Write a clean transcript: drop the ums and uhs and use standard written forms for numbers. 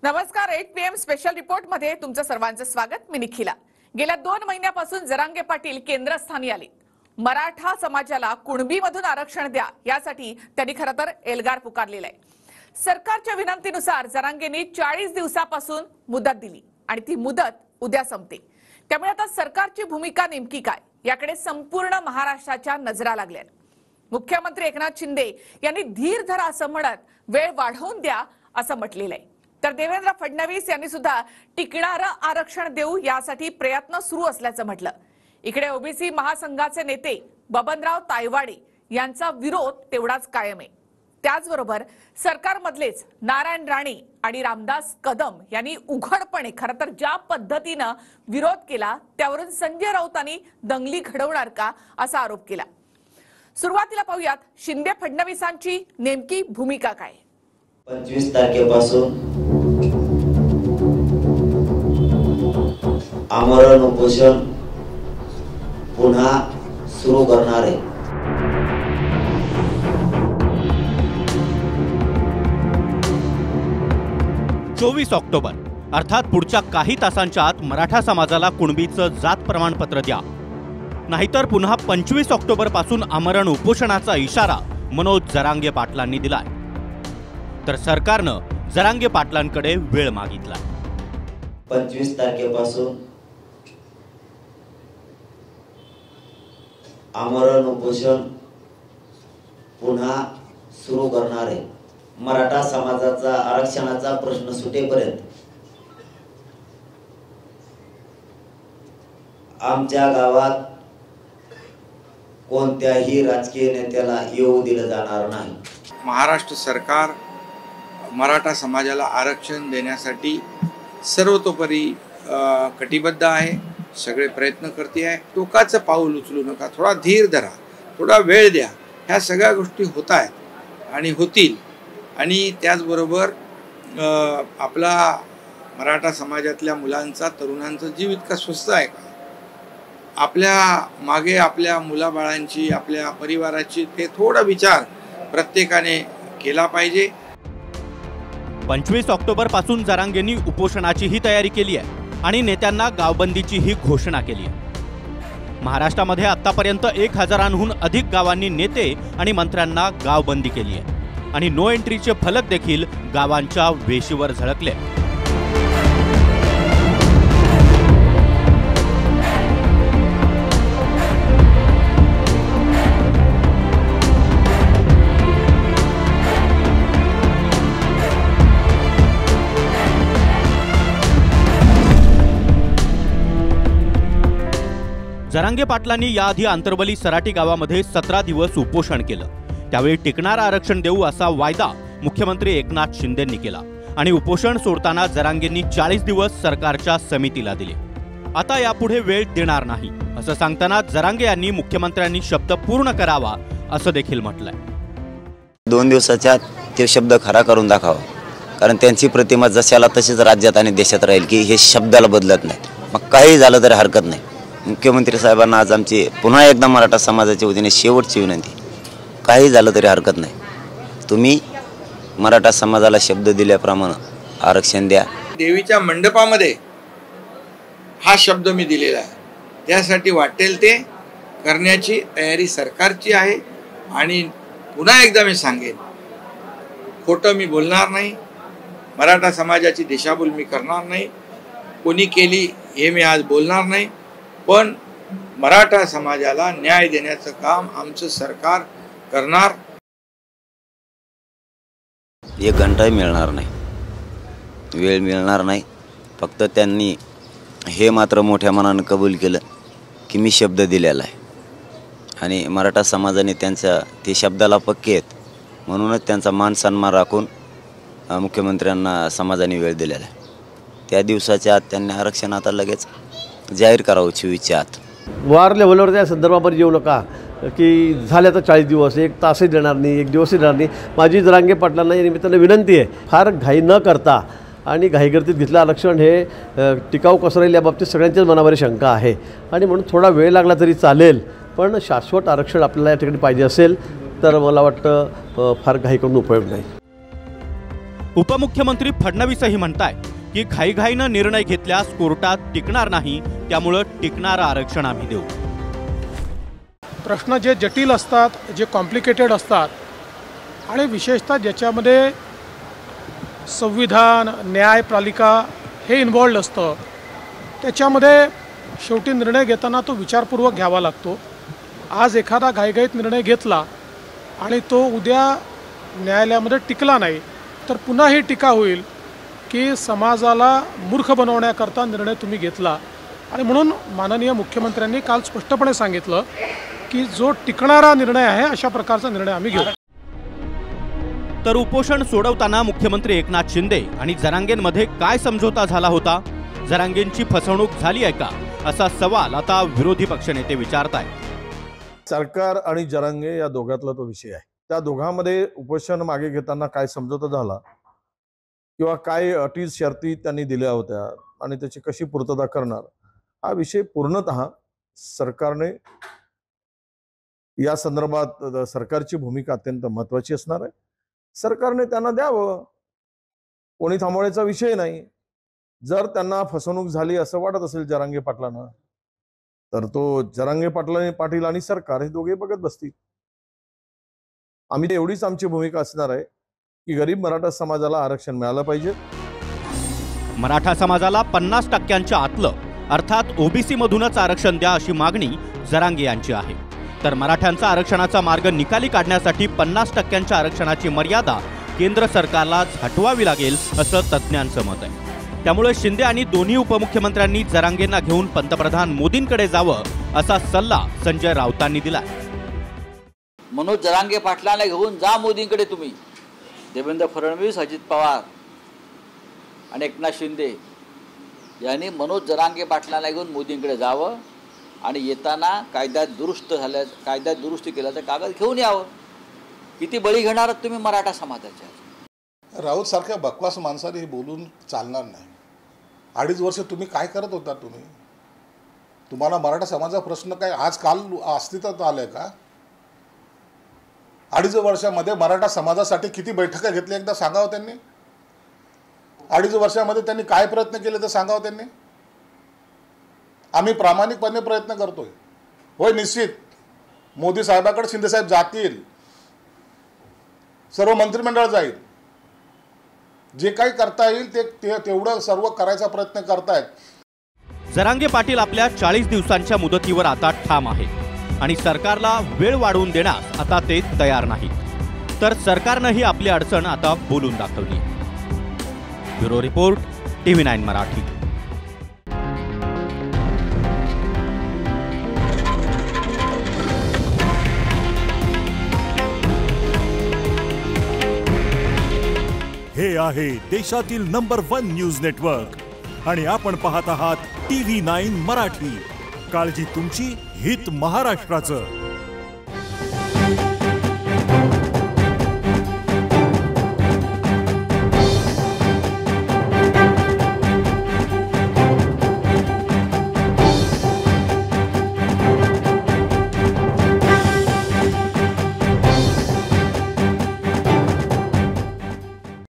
नमस्कार. 8 PM special report मध्ये तुमचं सर्वांचं स्वागत. मी निखिला. गेल्या 2 महिन्यापासून जरांगे पाटील केंद्रस्थानी आले. मराठा समाजाला कुणबीमधून आरक्षण द्या यासाठी त्यांनी खरं तर एल्गार पुकारलेला आहे. सरकारच्या विनंतीनुसार जरांगेंनी 40 दिवसापासून मुदत दिली आणि ती मुदत उद्या संपते. त्यामुळे आता सरकारची भूमिका नेमकी काय याकडे संपूर्ण महाराष्ट्राच्या नजरा लागल्या. मुख्यमंत्री एकनाथ शिंदे यांनी धीर धरा असं म्हणत वेळ वाढवून द्या असं म्हटलेलं आहे. तर देवेंद्र फडणवीस यांनी सुद्धा टिकणारं आरक्षण देऊ यासाठी प्रयत्न सुरू असल्याचं म्हटलं. इकडे ओबीसी महासंघाचे नेते बबनराव तायवाडे यांचा विरोध तेवढाच कायम आहे. त्याचबरोबर सरकारमधलेच नारायण राणे आणि रामदास कदम यांनी उघडपणे खरं तर ज्या पद्धतीनं विरोध केला त्यावरून संजय राऊतांनी दंगली घडवणार का असा आरोप केला. सुरुवातीला पाहूयात शिंदे फडणवीसांची नेमकी भूमिका काय. 25 तारखेपासून आमरण उपोषण पुन्हा सुरू करणार आहे. चोवीस ऑक्टोबर अर्थात पुढच्या काही तासांच्या आत मराठा समाजाला कुणबीचं जात प्रमाणपत्र द्या, नाहीतर पुन्हा 25 ऑक्टोबर पासून आमरण उपोषणाचा इशारा मनोज जरांगे पाटलांनी दिलाय. तर सरकारनं जरांगे पाटलांकडे वेळ मागितला. 25 तारखेपासून आमरण उपोषण पुन्हा सुरू करणार आहे. मराठा समाजाचा आरक्षणाचा प्रश्न सुटेपर्यंत आमच्या गावात कोणत्याही राजकीय नेत्याला येऊ दिलं जाणार नाही. महाराष्ट्र सरकार मराठा समाजाला आरक्षण देण्यासाठी सर्वतोपरी कटिबद्ध आहे. सगळे प्रयत्न करते आहे. टोकाचं पाऊल उचलू नका, थोडा धीर धरा, थोडा वेळ द्या. ह्या सगळ्या गोष्टी होत आहेत आणि होतील. आणि त्याचबरोबर आपला मराठा समाजातल्या मुलांचा तरुणांचा जीव इतका स्वस्त आहे का? आपल्या मागे आपल्या मुलाबाळांची, आपल्या परिवाराची ते थोडा विचार प्रत्येकाने केला पाहिजे. 25 ऑक्टोबर पासून जरांगेंनी उपोषणाची ही तयारी केली आहे आणि नेत्यांना गावबंदीची ही घोषणा केली आहे. महाराष्ट्रामध्ये आतापर्यंत 1000हून अधिक गावांनी नेते आणि मंत्र्यांना गावबंदी केली आहे आणि नो एंट्रीचे फलक देखील गावांच्या वेशीवर झळकले. जरांगे पाटलांनी याआधी आंतरबली सराटी गावामध्ये 17 दिवस उपोषण केलं. त्यावेळी टिकणारं आरक्षण देऊ असा वायदा मुख्यमंत्री एकनाथ शिंदेंनी केला आणि उपोषण सोडताना जरांगेंनी 40 दिवस सरकारच्या समितीला दिले. आता यापुढे वेळ देणार नाही असं सांगताना जरांगे यांनी मुख्यमंत्र्यांनी शब्द पूर्ण करावा असं देखील म्हटलंय. 2 दिवसाच्या आत ते शब्द खरा करून दाखवा, कारण त्यांची प्रतिमा जशाला तशीच राज्यात आणि देशात राहील की हे शब्दाला बदलत नाही. मग काही झालं तरी हरकत नाही. मुख्यमंत्री साहेबांना आज आमची पुन्हा एकदा मराठा समाजाच्या वतीने शेवटची विनंती, काही झालं तरी हरकत नाही, तुम्ही मराठा समाजाला शब्द दिल्याप्रमाणे आरक्षण द्या. देवीच्या मंडपामध्ये हा शब्द मी दिलेला आहे. त्यासाठी वाटेल ते करण्याची तयारी सरकारची आहे. आणि पुन्हा एकदा मी सांगेन, खोटं मी बोलणार नाही, मराठा समाजाची दिशाभूल मी करणार नाही, कोणी केली हे मी आज बोलणार नाही. पण मराठा समाजाला न्याय देण्याचं काम आमचं सरकार करणार. 1 घंटाही मिळणार नाही, वेळ मिळणार नाही. फक्त त्यांनी हे मात्र मोठ्या मनानं कबूल केलं की मी शब्द दिलेला आहे आणि मराठा समाजाने त्यांच्या ते शब्दाला पक्के आहेत, म्हणूनच त्यांचा मान सन्मान राखून मुख्यमंत्र्यांना समाजाने वेळ दिलेला आहे. त्या दिवसाच्या आत त्यांनी आरक्षण आता लगेच जाहीर करावं. 24च्या आत वार लेवलवर त्या संदर्भामध्ये येऊ नका की झाल्या तर 40 दिवस, 1 तासही देणार नाही, 1 दिवसही देणार नाही. माझी जरांगे पाटलांना या निमित्तानं विनंती आहे, फार घाई न करता आणि घाईगर्दीत घेतलं आरक्षण हे टिकाऊ कसं राहील याबाबतीत सगळ्यांच्याच मनामध्ये शंका आहे. आणि म्हणून थोडा वेळ लागला तरी चालेल, पण शाश्वत आरक्षण आपल्याला या ठिकाणी पाहिजे असेल तर मला वाटतं फार घाई करून उपयोग नाही. उपमुख्यमंत्री फडणवीसही म्हणताय की घाईघाईनं निर्णय घेतल्यास कोर्टात टिकणार नाही, त्यामुळं टिकणारं आरक्षण आम्ही देऊ. प्रश्न जे जटिल असतात, जे कॉम्प्लिकेटेड असतात आणि विशेषतः ज्याच्यामध्ये संविधान, न्यायपालिका हे इन्व्हॉल्ड असतं, त्याच्यामध्ये शेवटी निर्णय घेताना तो विचारपूर्वक घ्यावा लागतो. आज एखादा घाईघाईत निर्णय घेतला आणि तो उद्या न्यायालयामध्ये टिकला नाही तर पुन्हा ही टीका होईल की समाजाला मूर्ख बनवण्याकरता निर्णय तुम्ही घेतला. आणि म्हणून माननीय मुख्यमंत्र्यांनी काल स्पष्टपणे सांगितलं की जो टिकणारा निर्णय आहे अशा प्रकारचा निर्णय आम्ही घेऊ. तर उपोषण सोडवताना मुख्यमंत्री एकनाथ शिंदे आणि जरांगेंमध्ये काय समझोता झाला होता? जरांगेंची फसवणूक झाली आहे का, असा सवाल आता विरोधी पक्षनेते विचारतायत. सरकार आणि जरांगे या दोघातला तो विषय आहे. त्या दोघांमध्ये उपोषण मागे घेताना काय समझोता झाला किंवा काय अटी शर्ती त्यांनी दिल्या होत्या आणि त्याची कशी पूर्तता करणार, हा विषय पूर्णतः सरकारने या संदर्भात सरकारची भूमिका अत्यंत महत्त्वाची असणार आहे. सरकारने त्यांना द्यावं, कोणी थांबवण्याचा विषय नाही. जर त्यांना फसवणूक झाली असं वाटत असेल जरांगे पाटलांना, तर तो जरांगे पाटील आणि सरकार हे दोघे बघत बसतील. आम्ही एवढीच आमची भूमिका असणार आहे की गरीब मराठा समाजाला आरक्षण मिळालं पाहिजे. मराठा समाजाला 50% आतलं अर्थात ओबीसी मधूनच आरक्षण द्या अशी मागणी जरांगे यांची आहे. तर मराठ्यांचा आरक्षणाचा मार्ग निकाली काढण्यासाठी 50% आरक्षणाची मर्यादा केंद्र सरकारलाच हटवावी लागेल असं तज्ज्ञांचं मत आहे. त्यामुळे शिंदे आणि दोन्ही उपमुख्यमंत्र्यांनी जरांगेंना घेऊन पंतप्रधान मोदींकडे जावं असा सल्ला संजय राऊतांनी दिलाय. मनोज जरांगे पाटलांना घेऊन जा मोदींकडे तुम्ही. देवेंद्र फडणवीस, अजित पवार आणि एकनाथ शिंदे यांनी मनोज जरांगे पाटलांना घेऊन मोदींकडे जावं आणि येताना कायद्यात दुरुस्ती केल्याचं कागद घेऊन यावं. किती बळी घेणार आहात तुम्ही मराठा समाजाच्या? राऊत सारख्या बकवास माणसाने हे बोलून चालणार नाही. 2.5 वर्ष तुम्ही काय करत होता? तुम्हाला मराठा समाजाचा प्रश्न काय आज काल अस्तित्वात आलाय का? 2.5 वर्षामध्ये मराठा समाजासाठी किती बैठका घेतल्या एकदा सांगावं त्यांनी. 2.5 वर्षामध्ये त्यांनी काय प्रयत्न केले तर सांगावं त्यांनी. आम्ही प्रामाणिकपणे प्रयत्न करतोय. होय, निश्चित मोदी साहेबाकडे शिंदे साहेब जातील, सर्व मंत्रिमंडळ जाईल, जे काही करता येईल ते तेवढं सर्व करायचा प्रयत्न करतायत. जरांगे पाटील आपल्या 40 दिवसांच्या मुदतीवर आता ठाम आहेत आणि सरकारला वेळ वाढवून देण्यास आता ते तयार नाहीत. तर सरकारनंही आपली अडचण आता बोलून दाखवली. Bureau report, TV9 Marathi. हे आहे देशातील नंबर 1 न्यूज नेटवर्क आणि आपण पाहत आहात TV9 मराठी. काळजी तुमची, हित महाराष्ट्राचं.